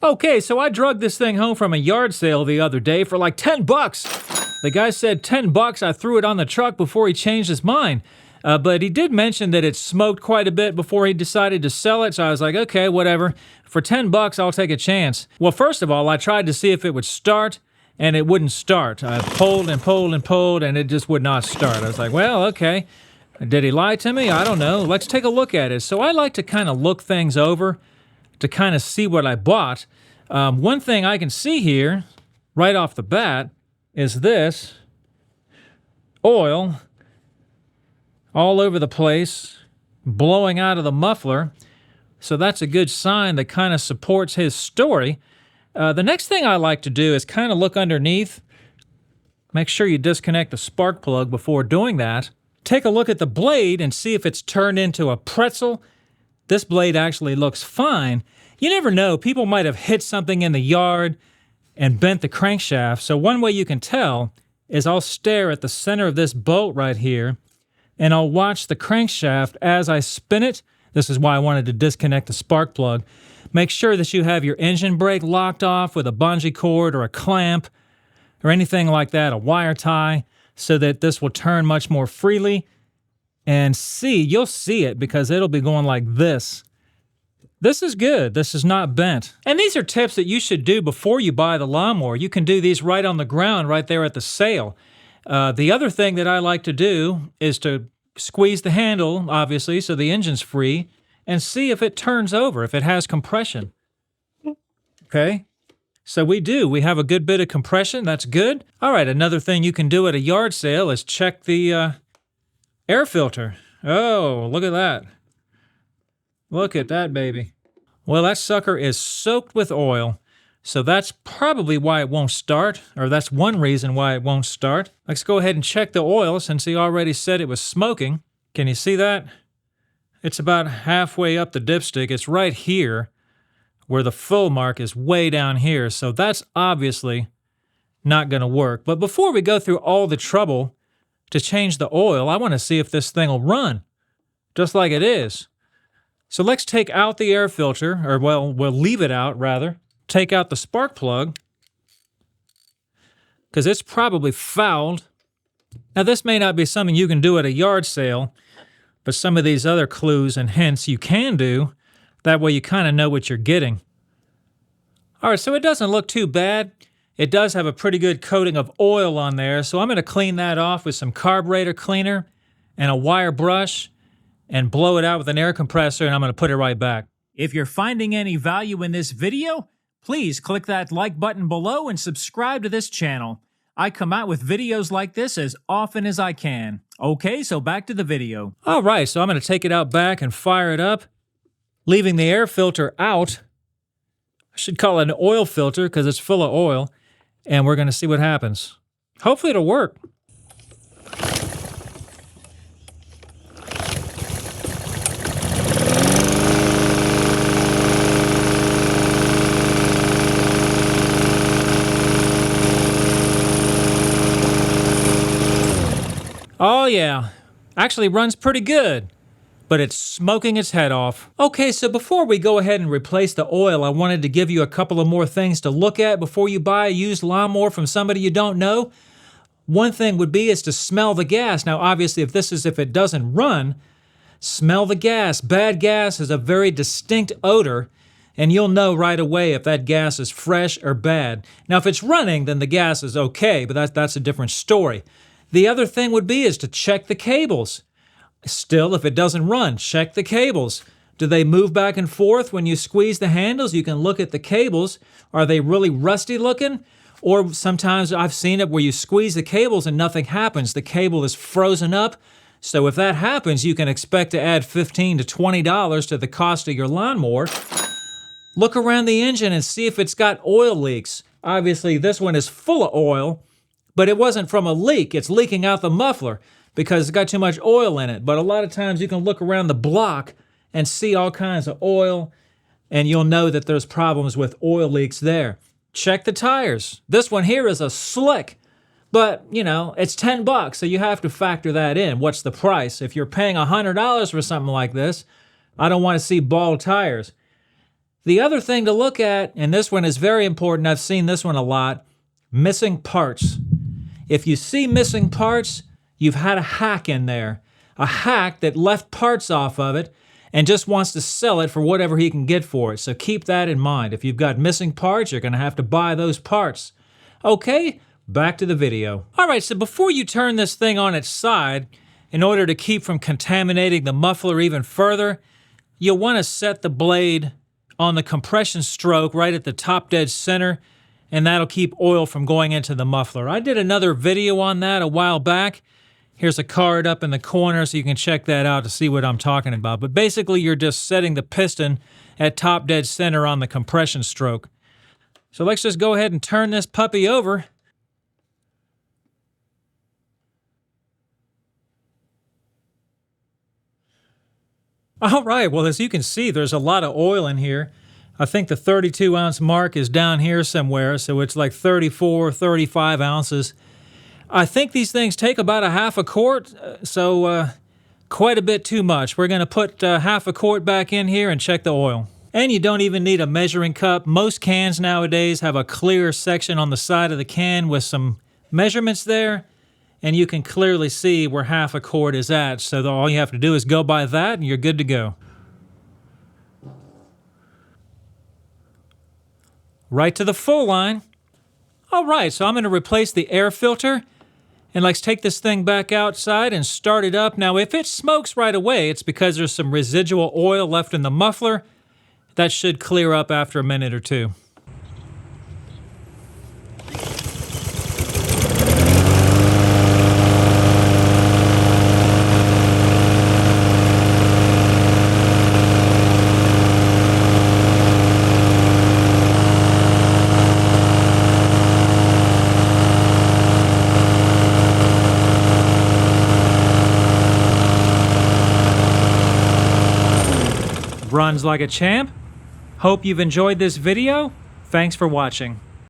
Okay, so I drug this thing home from a yard sale the other day for like 10 bucks. The guy said 10 bucks. I threw it on the truck before he changed his mind. But he did mention that it smoked quite a bit before he decided to sell it, so I was like, okay, whatever. For 10 bucks, I'll take a chance. Well, first of all, I tried to see if it would start, and it wouldn't start. I pulled and pulled and pulled, and it just would not start. I was like, well, okay. Did he lie to me? I don't know. Let's take a look at it. So I like to kind of look things over to kind of see what I bought. One thing I can see here, right off the bat, is this oil all over the place, blowing out of the muffler. So that's a good sign that kind of supports his story. The next thing I like to do is kind of look underneath. Make sure you disconnect the spark plug before doing that. Take a look at the blade and see if it's turned into a pretzel. This blade actually looks fine. You never know, people might have hit something in the yard and bent the crankshaft. So one way you can tell is I'll stare at the center of this bolt right here, and I'll watch the crankshaft as I spin it. This is why I wanted to disconnect the spark plug. Make sure that you have your engine brake locked off with a bungee cord or a clamp or anything like that, a wire tie, so that this will turn much more freely. And you'll see it because it'll be going like this. This is good. This is not bent. And these are tips that you should do before you buy the lawnmower. You can do these right on the ground, right there at the sale. The other thing that I like to do is to squeeze the handle, obviously, so the engine's free, and see if it turns over, if it has compression. Okay? So we do. We have a good bit of compression. That's good. All right, another thing you can do at a yard sale is check the air filter. Oh, look at that. Look at that, baby. Well, that sucker is soaked with oil, so that's probably why it won't start, or that's one reason why it won't start. Let's go ahead and check the oil since he already said it was smoking. Can you see that? It's about halfway up the dipstick. It's right here where the fill mark is way down here, so that's obviously not going to work. But before we go through all the trouble to change the oil, I want to see if this thing will run, just like it is. So let's take out the air filter, or well, we'll leave it out, rather. Take out the spark plug, because it's probably fouled. Now, this may not be something you can do at a yard sale, but some of these other clues and hints you can do. That way you kind of know what you're getting. All right, so it doesn't look too bad. It does have a pretty good coating of oil on there, so I'm going to clean that off with some carburetor cleaner and a wire brush and blow it out with an air compressor, and I'm going to put it right back. If you're finding any value in this video, please click that like button below and subscribe to this channel. I come out with videos like this as often as I can. Okay, so back to the video. All right, so I'm going to take it out back and fire it up, leaving the air filter out. I should call it an oil filter because it's full of oil, and we're going to see what happens. Hopefully it'll work. Oh yeah, actually runs pretty good, but it's smoking its head off. Okay, so before we go ahead and replace the oil, I wanted to give you a couple of more things to look at before you buy a used lawnmower from somebody you don't know. One thing would be is to smell the gas. Now obviously if it doesn't run, smell the gas. Bad gas has a very distinct odor, and you'll know right away if that gas is fresh or bad. Now if it's running, then the gas is okay, but that's a different story. The other thing would be is to check the cables. Still, if it doesn't run, check the cables. Do they move back and forth when you squeeze the handles? You can look at the cables. Are they really rusty looking? Or sometimes I've seen it where you squeeze the cables and nothing happens. The cable is frozen up. So if that happens, you can expect to add $15 to $20 to the cost of your lawnmower. Look around the engine and see if it's got oil leaks. Obviously, this one is full of oil. But it wasn't from a leak. It's leaking out the muffler because it's got too much oil in it. But a lot of times you can look around the block and see all kinds of oil, and you'll know that there's problems with oil leaks there. Check the tires. This one here is a slick, but you know, it's 10 bucks, so you have to factor that in. What's the price? If you're paying $100 for something like this, I don't want to see bald tires. The other thing to look at, and this one is very important, I've seen this one a lot, missing parts. If you see missing parts, you've had a hack in there. A hack that left parts off of it and just wants to sell it for whatever he can get for it. So keep that in mind. If you've got missing parts, you're going to have to buy those parts. Okay, back to the video. All right, so before you turn this thing on its side, in order to keep from contaminating the muffler even further, you'll want to set the blade on the compression stroke right at the top dead center, and that'll keep oil from going into the muffler. I did another video on that a while back. Here's a card up in the corner so you can check that out to see what I'm talking about. But basically, you're just setting the piston at top dead center on the compression stroke. So let's just go ahead and turn this puppy over. All right, well, as you can see, there's a lot of oil in here. I think the 32-ounce mark is down here somewhere, so it's like 34, 35 ounces. I think these things take about a half a quart, so quite a bit too much. We're going to put half a quart back in here and check the oil. And you don't even need a measuring cup. Most cans nowadays have a clear section on the side of the can with some measurements there, and you can clearly see where half a quart is at. So all you have to do is go by that, and you're good to go. Right to the full line. All right, so I'm going to replace the air filter. And let's take this thing back outside and start it up. Now, if it smokes right away, it's because there's some residual oil left in the muffler. That should clear up after a minute or two. Runs like a champ. Hope you've enjoyed this video. Thanks for watching.